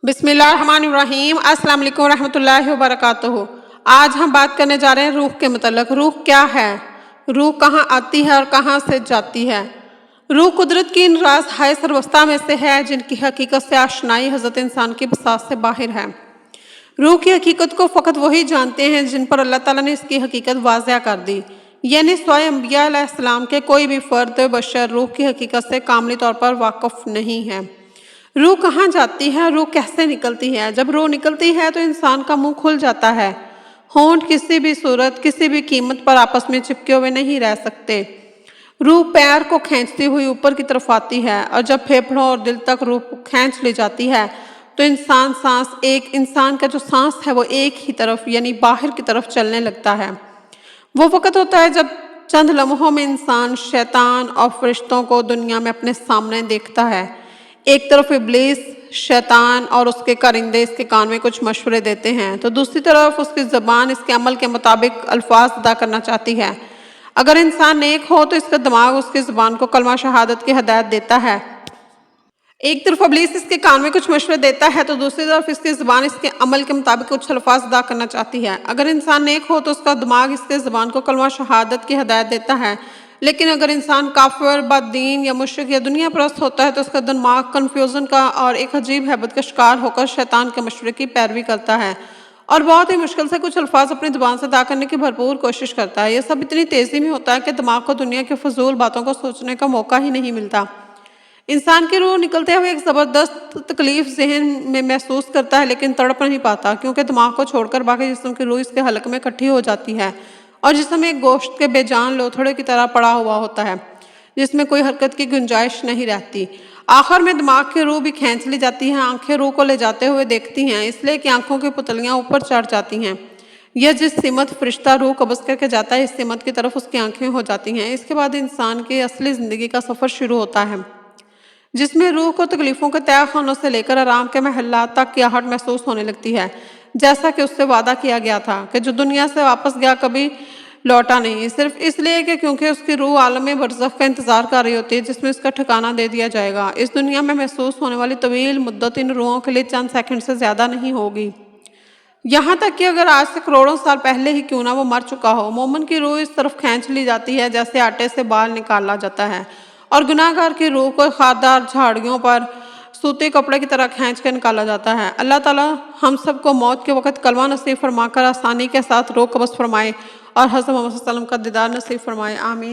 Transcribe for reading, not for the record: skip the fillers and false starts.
बिस्मिल्लाहिर्रहमानिर्रहीम। अस्सलाम वालेकुम रहमतुल्लाहि व बरकातुहू। आज हम बात करने जा रहे हैं रूह के मतलब। रूह क्या है, रूह कहाँ आती है और कहाँ से जाती है। रूह कुदरत की इन राज हाय सर्वस्था में से है जिनकी हकीकत से आशनाई हजरत इंसान की बसात से बाहर है। रूह की हकीकत को फ़कत वही जानते हैं जिन पर अल्लाह ताला ने इसकी हकीकत वाज़िया कर दी, यानी स्वयं अंबिया अलैहिस्सलाम के कोई भी फ़र्द बशर रूह की हकीकत से कामली तौर पर वाक़िफ़ नहीं है। रूह कहाँ जाती है, रूह कैसे निकलती है। जब रूह निकलती है तो इंसान का मुंह खुल जाता है। होंठ किसी भी सूरत किसी भी कीमत पर आपस में चिपके हुए नहीं रह सकते। रूह पैर को खींचती हुई ऊपर की तरफ आती है और जब फेफड़ों और दिल तक रूह खींच ली जाती है तो इंसान का जो सांस है वो एक ही तरफ यानी बाहर की तरफ चलने लगता है। वो वक़्त होता है जब चंद लम्हों में इंसान शैतान और फरिश्तों को दुनिया में अपने सामने देखता है। एक तरफ इब्लीस शैतान और उसके कारिंदे इसके कान में कुछ मशवरे देते हैं तो दूसरी तरफ उसकी ज़बान इसके अमल के मुताबिक अल्फाज अदा करना चाहती है। अगर इंसान नेक हो तो इसका दिमाग उसकी ज़बान को कलमा शहादत की हदायत देता है। एक तरफ इब्लीस इसके कान में कुछ मशवरे देता है तो दूसरी तरफ इसकी ज़बान इसके अमल के मुताबिक कुछ अल्फाज अदा करना चाहती है। अगर इंसान नेक हो तो उसका दिमाग इसके ज़बान को कलमा शहादत की हदायत देता है, लेकिन अगर इंसान काफिर बददीन या मुश्रिक या दुनिया परस्त होता है तो उसका दिमाग कन्फ्यूज़न का और एक अजीब हैबत का शिकार होकर शैतान के मशवरे की पैरवी करता है और बहुत ही मुश्किल से कुछ अल्फाज अपनी ज़ुबान से अदा करने की भरपूर कोशिश करता है। यह सब इतनी तेज़ी में होता है कि दिमाग को दुनिया की फजूल बातों को सोचने का मौका ही नहीं मिलता। इंसान की रूह निकलते हुए एक ज़बरदस्त तकलीफ जहन में महसूस करता है, लेकिन तड़प नहीं पाता क्योंकि दिमाग को छोड़कर बाकी जिस्म की रूह इसके हलक में इकट्ठी हो जाती है और जिसम एक गोश्त के बेजान लोथड़े की तरह पड़ा हुआ होता है जिसमें कोई हरकत की गुंजाइश नहीं रहती। आखिर में दिमाग की रूह भी खींच ली जाती है। आंखें रूह को ले जाते हुए देखती हैं, इसलिए कि आंखों की पुतलियां ऊपर चढ़ जाती हैं। यह जिस सिमत फरिश्ता रूह कब्ज़ करके जाता है इस सिमत की तरफ उसकी आंखें हो जाती हैं। इसके बाद इंसान की असली ज़िंदगी का सफ़र शुरू होता है जिसमें रूह को तकलीफ़ों के तय खानों से लेकर आराम के महल्लात तक की आहट महसूस होने लगती है। जैसा कि उससे वादा किया गया था कि जो दुनिया से वापस गया कभी लौटा नहीं, सिर्फ इसलिए कि क्योंकि उसकी रूह आलम बरज़ख का इंतज़ार कर रही होती है जिसमें इसका ठिकाना दे दिया जाएगा। इस दुनिया में महसूस होने वाली तवील मुद्दत इन रूहों के लिए चंद सेकंड से ज़्यादा नहीं होगी। यहाँ तक कि अगर आज से करोड़ों साल पहले ही क्यों ना वो मर चुका हो, मोमिन की रूह इस तरफ खींच ली जाती है जैसे आटे से बाल निकाला जाता है और गुनाहगार की रूह को खारदार झाड़ियों पर सूते कपड़े की तरह खींच कर निकाला जाता है। अल्लाह ताला हम सबको मौत के वक़्त कलमा नसीब फरमाकर आसानी के साथ रूह कब्ज़ फरमाए और हज़रत मोहम्मद सल्लल्लाहु अलैहि वसल्लम का दीदार नसीब फरमाए। आमीन।